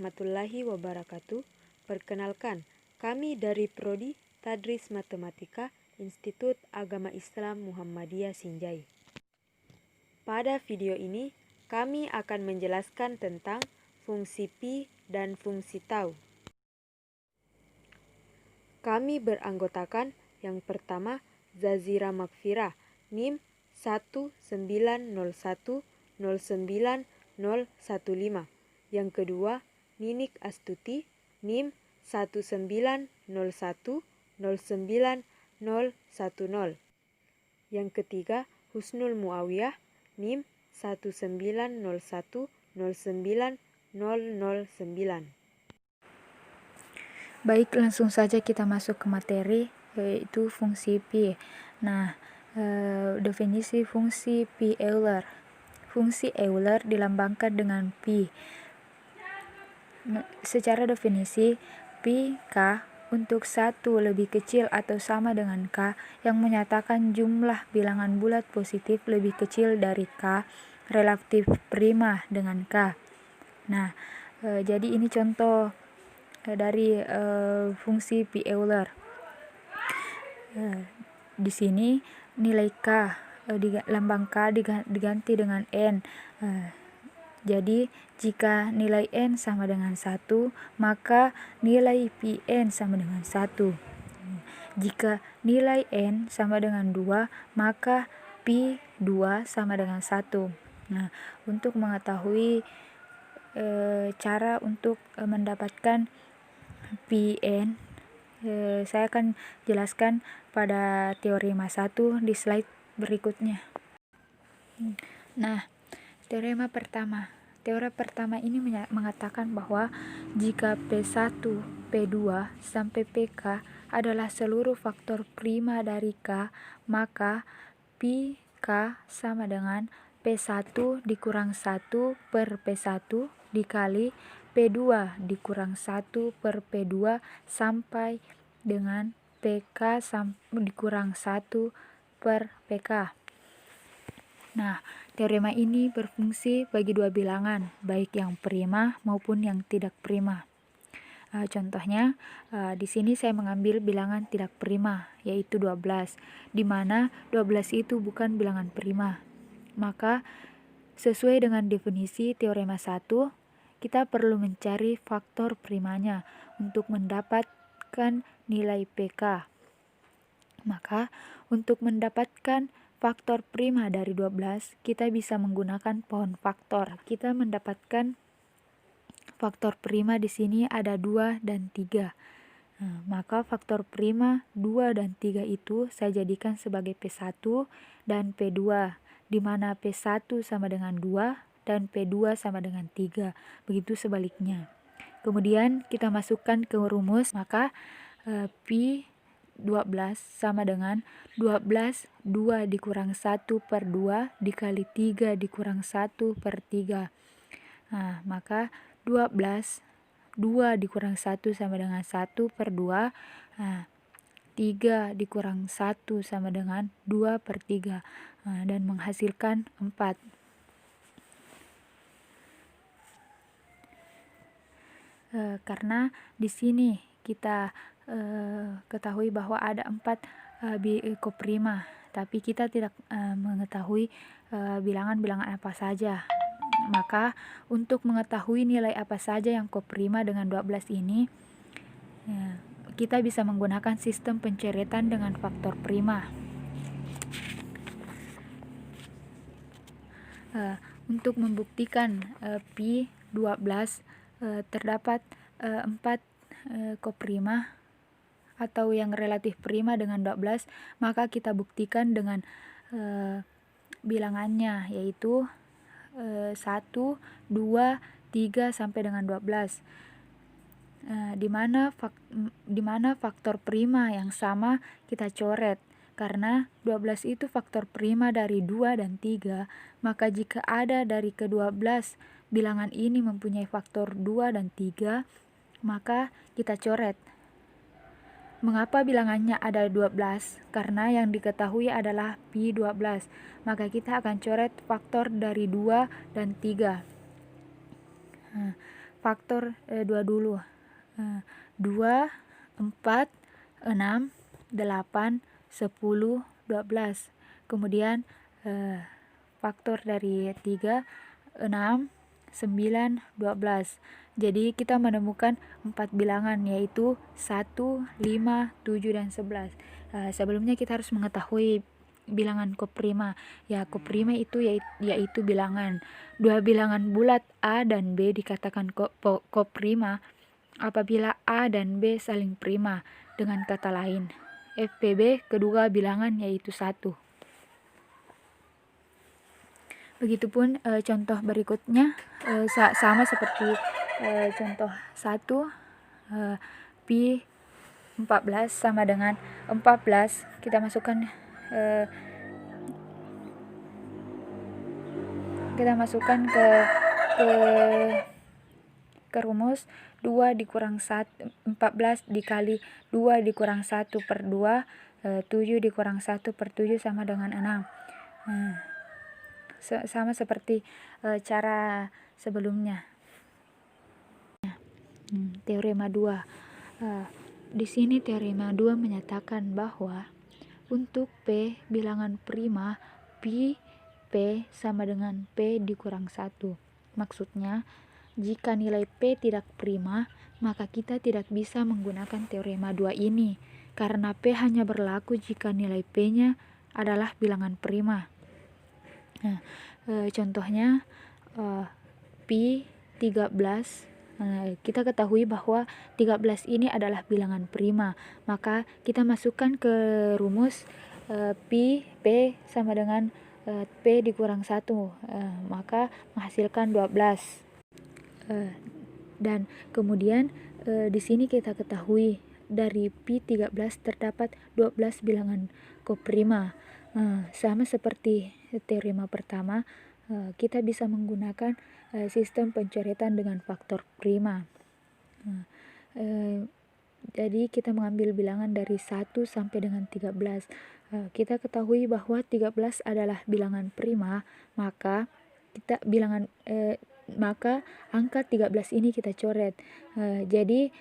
warahmatullahi wabarakatuh. Perkenalkan, kami dari Prodi Tadris Matematika Institut Agama Islam Muhammadiyah Sinjai. Pada video ini, kami akan menjelaskan tentang fungsi pi dan fungsi tau. Kami beranggotakan yang pertama Zazira Makfirah, NIM 190109015. Yang kedua, Ninik Astuti, NIM 190109010. Yang ketiga, Husnul Muawiyah, NIM 190109009. Baik, langsung saja kita masuk ke materi, yaitu fungsi pi. Nah, definisi fungsi pi Euler. Fungsi Euler dilambangkan dengan pi. Secara definisi, pi k untuk 1 lebih kecil atau sama dengan k yang menyatakan jumlah bilangan bulat positif lebih kecil dari k relatif prima dengan k. Nah, jadi ini contoh dari fungsi pi Euler. Di sini nilai k, lambang k diganti dengan n. Jadi jika nilai n sama dengan 1, maka nilai pi n sama dengan 1. Jika nilai n sama dengan 2, maka pi 2 sama dengan 1. Nah, untuk mengetahui cara untuk mendapatkan pi n, saya akan jelaskan pada teorema 1 di slide berikutnya. Nah, teorema pertama. Teorema pertama ini mengatakan bahwa jika P1, P2, sampai Pk adalah seluruh faktor prima dari K, maka pi K sama dengan P1 dikurang 1 per P1 dikali P2 dikurang 1 per P2 sampai dengan PK dikurang 1 per PK. Nah, teorema ini berfungsi bagi dua bilangan, baik yang prima maupun yang tidak prima. Contohnya, di sini saya mengambil bilangan tidak prima, yaitu 12, di mana 12 itu bukan bilangan prima. Maka, sesuai dengan definisi teorema 1, kita perlu mencari faktor primanya untuk mendapatkan nilai PK. Maka, untuk mendapatkan faktor prima dari 12, kita bisa menggunakan pohon faktor. Kita mendapatkan faktor prima di sini ada 2 dan 3. Nah, maka faktor prima 2 dan 3 itu saya jadikan sebagai P1 dan P2, di mana P1 sama dengan 2 dan P2 sama dengan 3. Begitu sebaliknya. Kemudian kita masukkan ke rumus, maka pi 12 sama dengan 12 2 dikurang 1 per 2 dikali 3 dikurang 1 per 3. Nah, maka 12 2 dikurang 1 sama dengan 1 per 2. Nah, 3 dikurang 1 sama dengan 2 per 3. Nah, dan menghasilkan 4. Karena di sini kita ketahui bahwa ada 4 koprima, tapi kita tidak mengetahui bilangan-bilangan apa saja. Maka untuk mengetahui nilai apa saja yang koprima dengan 12 ini, kita bisa menggunakan sistem pencoretan dengan faktor prima. Untuk membuktikan pi 12 terdapat 4 koprima atau yang relatif prima dengan 12, maka kita buktikan dengan bilangannya, yaitu 1, 2, 3 sampai dengan 12. Di mana faktor prima yang sama kita coret. Karena 12 itu faktor prima dari 2 dan 3, maka jika ada dari ke-12 bilangan ini mempunyai faktor 2 dan 3, maka kita coret. Mengapa bilangannya ada 12? Karena yang diketahui adalah pi 12, maka kita akan coret faktor dari 2 dan 3. faktor 2 dulu. 2, 4, 6, 8, 10, 12. Kemudian faktor dari 3, 6, 9, 12. Jadi kita menemukan 4 bilangan, yaitu 1, 5, 7, dan 11. Sebelumnya kita harus mengetahui bilangan koprima. Ya, koprima itu yaitu bilangan. Dua bilangan bulat A dan B dikatakan koprima apabila A dan B saling prima. Dengan kata lain, FPB kedua bilangan yaitu 1. Begitupun contoh berikutnya sama seperti contoh 1, pi 14 sama dengan 14. Kita masukkan ke rumus 2 dikurang 1, 14 dikali 2 dikurang 1 per 2, 7 dikurang 1 per 7 sama dengan 6. Sama seperti cara sebelumnya. Teorema 2. Di sini teorema 2 menyatakan bahwa untuk P bilangan prima, pi P sama dengan P dikurang 1. Maksudnya, jika nilai P tidak prima, maka kita tidak bisa menggunakan teorema 2 ini, karena P hanya berlaku jika nilai P-nya adalah bilangan prima. Contohnya pi 13. Kita ketahui bahwa 13 ini adalah bilangan prima, maka kita masukkan ke rumus pi P sama dengan P dikurang 1, maka menghasilkan 12. Dan kemudian di sini kita ketahui dari pi 13 terdapat 12 bilangan koprima. Sama seperti teorema pertama, kita bisa menggunakan sistem pencoretan dengan faktor prima. Jadi kita mengambil bilangan dari 1 sampai dengan 13. Kita ketahui bahwa 13 adalah bilangan prima, maka angka 13 ini kita coret. Jadi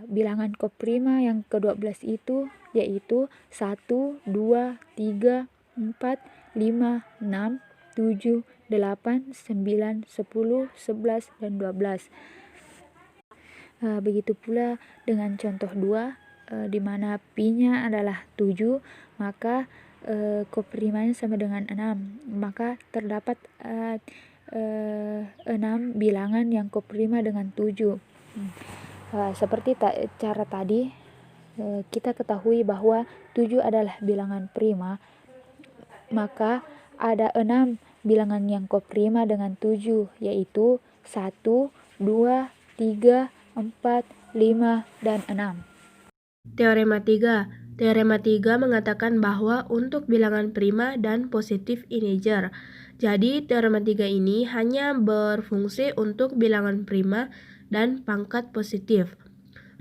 bilangan koprima yang ke-12 itu yaitu 1, 2, 3, 4, 5, 6, 7, 8, 9, 10, 11, dan 12. Begitu pula dengan contoh 2, di mana pi-nya adalah 7, maka koprimanya sama dengan 6. Maka terdapat 6 bilangan yang koprima dengan 7. Seperti cara tadi, kita ketahui bahwa 7 adalah bilangan prima, maka ada 6 bilangan yang koprima dengan 7, yaitu 1, 2, 3, 4, 5, dan 6. Teorema 3. Teorema 3 mengatakan bahwa untuk bilangan prima dan positif integer. Jadi teorema 3 ini hanya berfungsi untuk bilangan prima dan pangkat positif.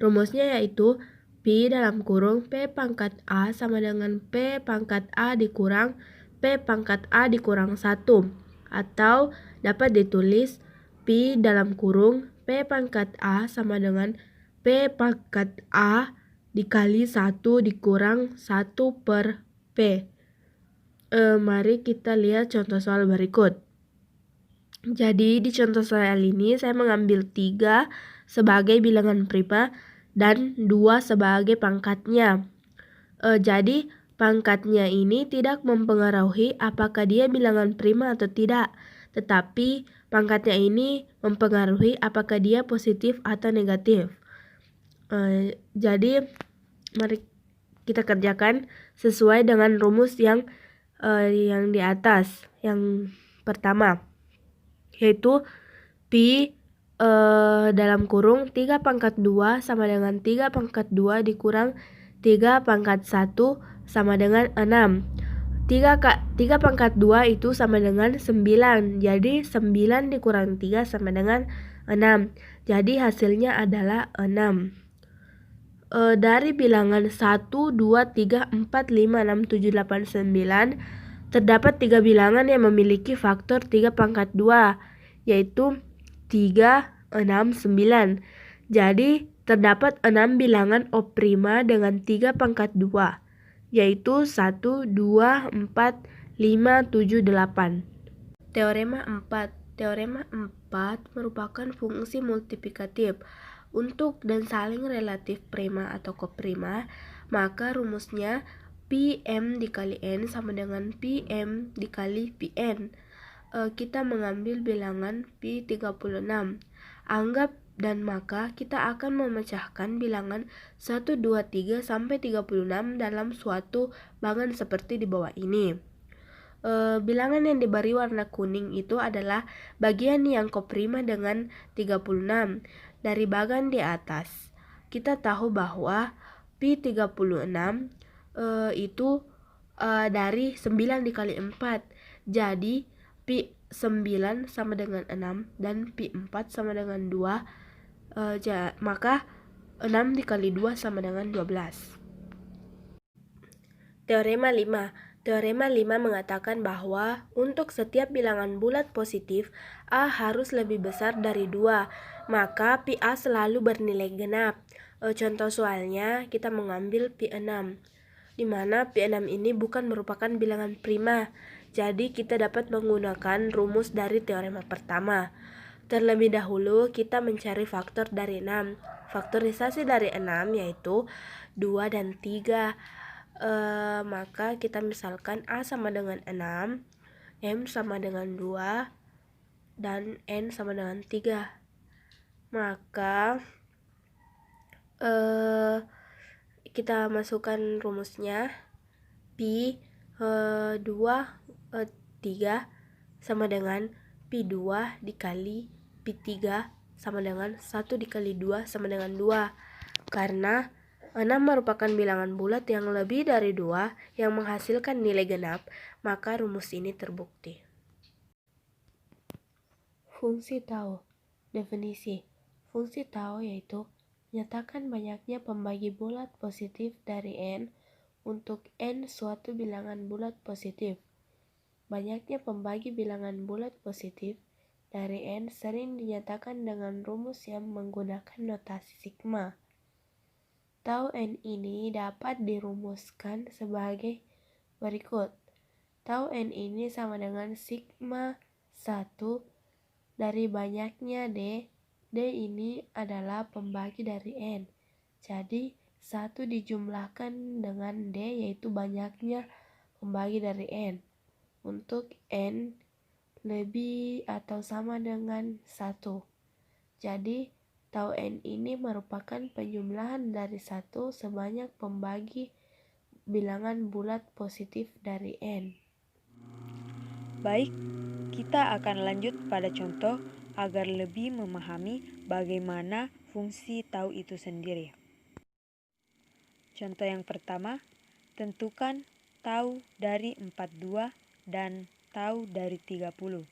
Rumusnya yaitu pi dalam kurung P pangkat A sama dengan P pangkat A dikurang P pangkat A dikurang 1. Atau dapat ditulis pi dalam kurung P pangkat A sama dengan P pangkat A dikali 1 dikurang 1 per P. Mari kita lihat contoh soal berikut. Jadi di contoh soal ini saya mengambil 3 sebagai bilangan prima dan 2 sebagai pangkatnya. Jadi pangkatnya ini tidak mempengaruhi apakah dia bilangan prima atau tidak, tetapi pangkatnya ini mempengaruhi apakah dia positif atau negatif. Jadi mari kita kerjakan sesuai dengan rumus yang di atas. Yang pertama yaitu pi dalam kurung 3 pangkat 2 sama dengan 3 pangkat 2 dikurang 3 pangkat 1 sama dengan 6. 3 pangkat 2 itu sama dengan 9. Jadi 9 dikurang 3 sama dengan 6. Jadi hasilnya adalah 6. Dari bilangan 1, 2, 3, 4, 5, 6, 7, 8, 9 terdapat 3 bilangan yang memiliki faktor 3 pangkat 2, yaitu 3, 6, 9. Jadi, terdapat 6 bilangan oprima dengan 3 pangkat 2, yaitu 1, 2, 4, 5, 7, 8. Teorema 4. Teorema 4 merupakan fungsi multiplikatif. Untuk dan saling relatif prima atau koprima, maka rumusnya Pm dikali N sama dengan Pm dikali Pn. Kita mengambil bilangan Pi 36. Anggap dan maka kita akan memecahkan bilangan 1, 2, 3 sampai 36 dalam suatu bagan seperti di bawah ini. Bilangan yang diberi warna kuning itu adalah bagian yang koprima dengan 36 dari bagan di atas. Kita tahu bahwa Pi 36 itu dari 9 dikali 4. Jadi Pi 9 sama dengan 6 dan Pi 4 sama dengan 2. Maka 6 dikali 2 sama dengan 12. Teorema 5. Teorema 5 mengatakan bahwa untuk setiap bilangan bulat positif, A harus lebih besar dari 2, maka Pi A selalu bernilai genap. Contoh soalnya kita mengambil Pi 6, di mana Pi 6 ini bukan merupakan bilangan prima. Jadi kita dapat menggunakan rumus dari teorema pertama. Terlebih dahulu kita mencari faktor dari 6. Faktorisasi dari 6 yaitu 2 dan 3. Maka kita misalkan A sama dengan 6, M sama dengan 2, dan N sama dengan 3. Maka kita masukkan rumusnya. Pi 2, 3 sama dengan Pi 2 dikali Pi 3 sama dengan 1 dikali 2 sama dengan 2. Karena 6 merupakan bilangan bulat yang lebih dari 2 yang menghasilkan nilai genap, maka rumus ini terbukti. Fungsi tau. Definisi. Fungsi tau yaitu nyatakan banyaknya pembagi bulat positif dari N untuk N suatu bilangan bulat positif. Banyaknya pembagi bilangan bulat positif dari N sering dinyatakan dengan rumus yang menggunakan notasi sigma. Tau N ini dapat dirumuskan sebagai berikut. Tau N ini sama dengan sigma 1 dari banyaknya D. D ini adalah pembagi dari N. Jadi 1 dijumlahkan dengan D yaitu banyaknya pembagi dari N. Untuk N lebih atau sama dengan 1. Jadi tau N ini merupakan penjumlahan dari 1 sebanyak pembagi bilangan bulat positif dari N. Baik, kita akan lanjut pada contoh agar lebih memahami bagaimana fungsi tau itu sendiri. Contoh yang pertama, tentukan tau dari 42 dan tau dari 30.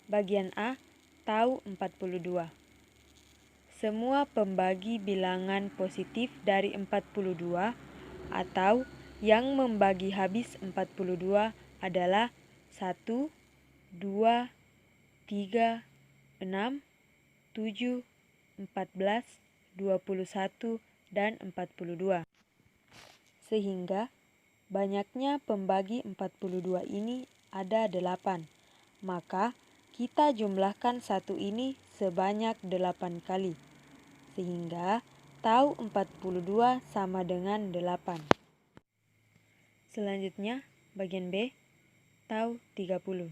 Bagian A, tau 42. Semua pembagi bilangan positif dari 42 atau yang membagi habis 42 adalah 1, 2, 3, 6, 7, 14, 21, dan 42. Sehingga banyaknya pembagi 42 ini ada 8. Maka kita jumlahkan 1 ini sebanyak 8 kali. Sehingga tau 42 sama dengan 8. Selanjutnya bagian B, tau 30.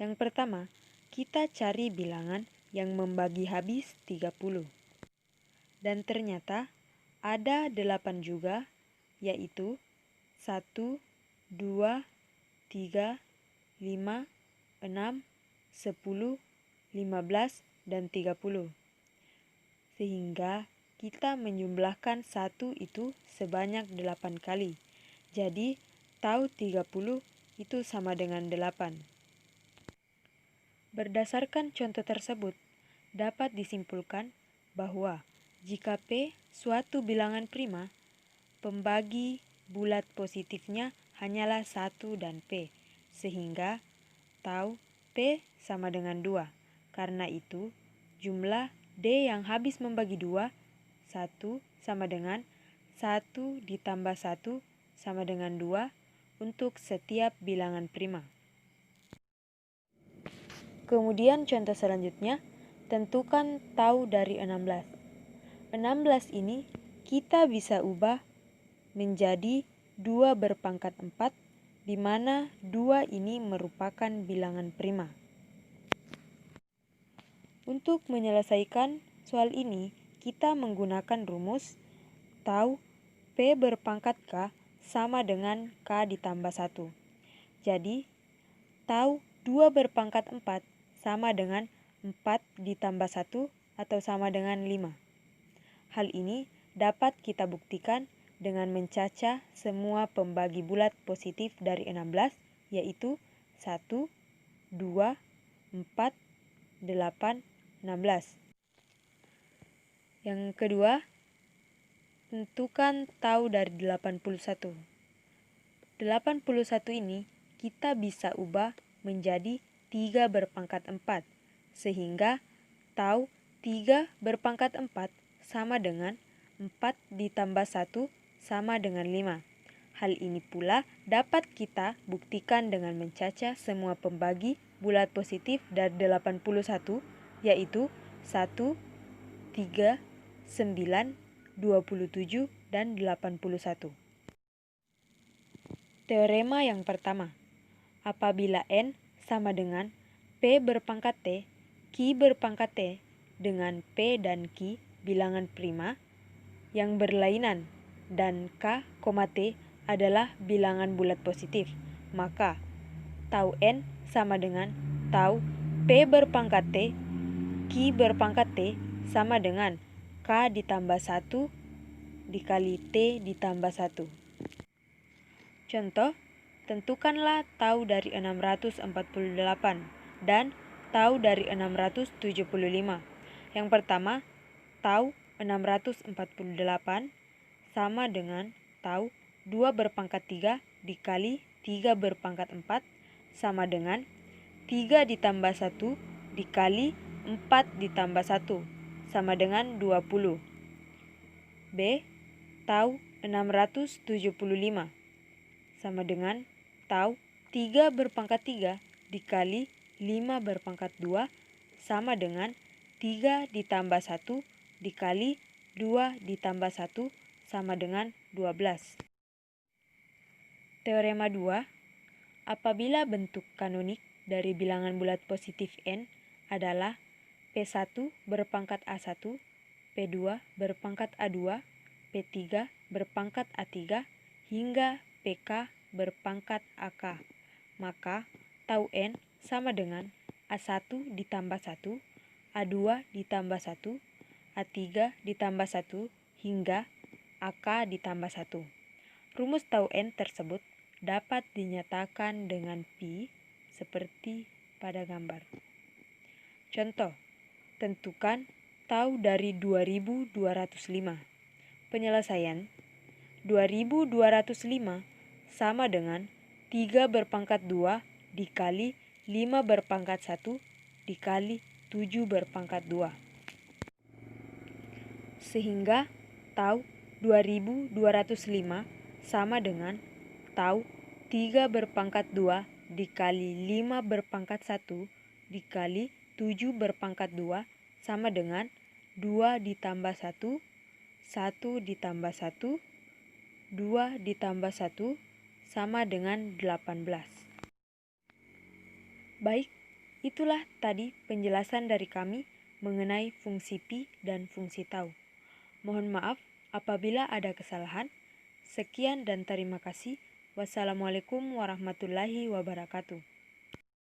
Yang pertama, kita cari bilangan yang membagi habis 30. Dan ternyata ada 8 juga, yaitu 1, 2, 3, 5, 6, 10, 15, dan 30. Sehingga kita menjumlahkan 1 itu sebanyak 8 kali. Jadi tau 30 itu sama dengan 8. Berdasarkan contoh tersebut, dapat disimpulkan bahwa jika P suatu bilangan prima, pembagi bulat positifnya hanyalah 1 dan P, sehingga tau P sama dengan 2, Karena itu, jumlah D yang habis membagi 2, 1 sama dengan 1 ditambah 1 sama dengan 2 untuk setiap bilangan prima. Kemudian contoh selanjutnya, tentukan tau dari 16. 16 ini kita bisa ubah menjadi 2 berpangkat 4, di mana 2 ini merupakan bilangan prima. Untuk menyelesaikan soal ini, kita menggunakan rumus tau P berpangkat K sama dengan K ditambah 1. Jadi, tau 2 berpangkat 4 sama dengan 4 ditambah 1 atau sama dengan 5. Hal ini dapat kita buktikan dengan mencacah semua pembagi bulat positif dari 16, yaitu 1, 2, 4, 8, 16. Yang kedua, tentukan tau dari 81. 81 ini kita bisa ubah menjadi 3 berpangkat 4, sehingga tau 3 berpangkat 4 sama dengan 4 ditambah 1 sama dengan 5. Hal ini pula dapat kita buktikan dengan mencacah semua pembagi bulat positif dari 81, yaitu 1, 3, 9, 27, dan 81. Teorema yang pertama, apabila N sama dengan P berpangkat T, Q berpangkat T dengan P dan Q bilangan prima yang berlainan dan K, T adalah bilangan bulat positif, maka tau N sama dengan tau P berpangkat T, Q berpangkat T sama dengan K ditambah 1 dikali T ditambah 1. Contoh, tentukanlah tau dari 648 dan tau dari 675. Yang pertama, tau 648 sama dengan tau 2 berpangkat 3 dikali 3 berpangkat 4 sama dengan 3 ditambah 1 dikali 4 ditambah 1 sama dengan 20. B. Tau 675 sama dengan tau 3 berpangkat 3 dikali 5 berpangkat 2 sama dengan 3 ditambah 1 dikali 2 ditambah 1 sama dengan 12. Teorema 2, apabila bentuk kanonik dari bilangan bulat positif N adalah P1 berpangkat A1, P2 berpangkat A2, P3 berpangkat A3, hingga PK berpangkat AK, maka tau N sama dengan A1 ditambah 1, A2 ditambah 1, A3 ditambah 1, hingga AK ditambah 1. Rumus tau N tersebut dapat dinyatakan dengan pi seperti pada gambar. Contoh, tentukan tau dari 2205. Penyelesaian, 2205 sama dengan 3 berpangkat 2 dikali 5 berpangkat 1 dikali 7 berpangkat 2. Sehingga tau 2205 sama dengan tau 3 berpangkat 2 dikali 5 berpangkat 1 dikali 7 berpangkat 2 sama dengan 2 ditambah 1, 1 ditambah 1, 2 ditambah 1 sama dengan 18. Baik, itulah tadi penjelasan dari kami mengenai fungsi pi dan fungsi tau. Mohon maaf apabila ada kesalahan. Sekian dan terima kasih. Wassalamualaikum warahmatullahi wabarakatuh.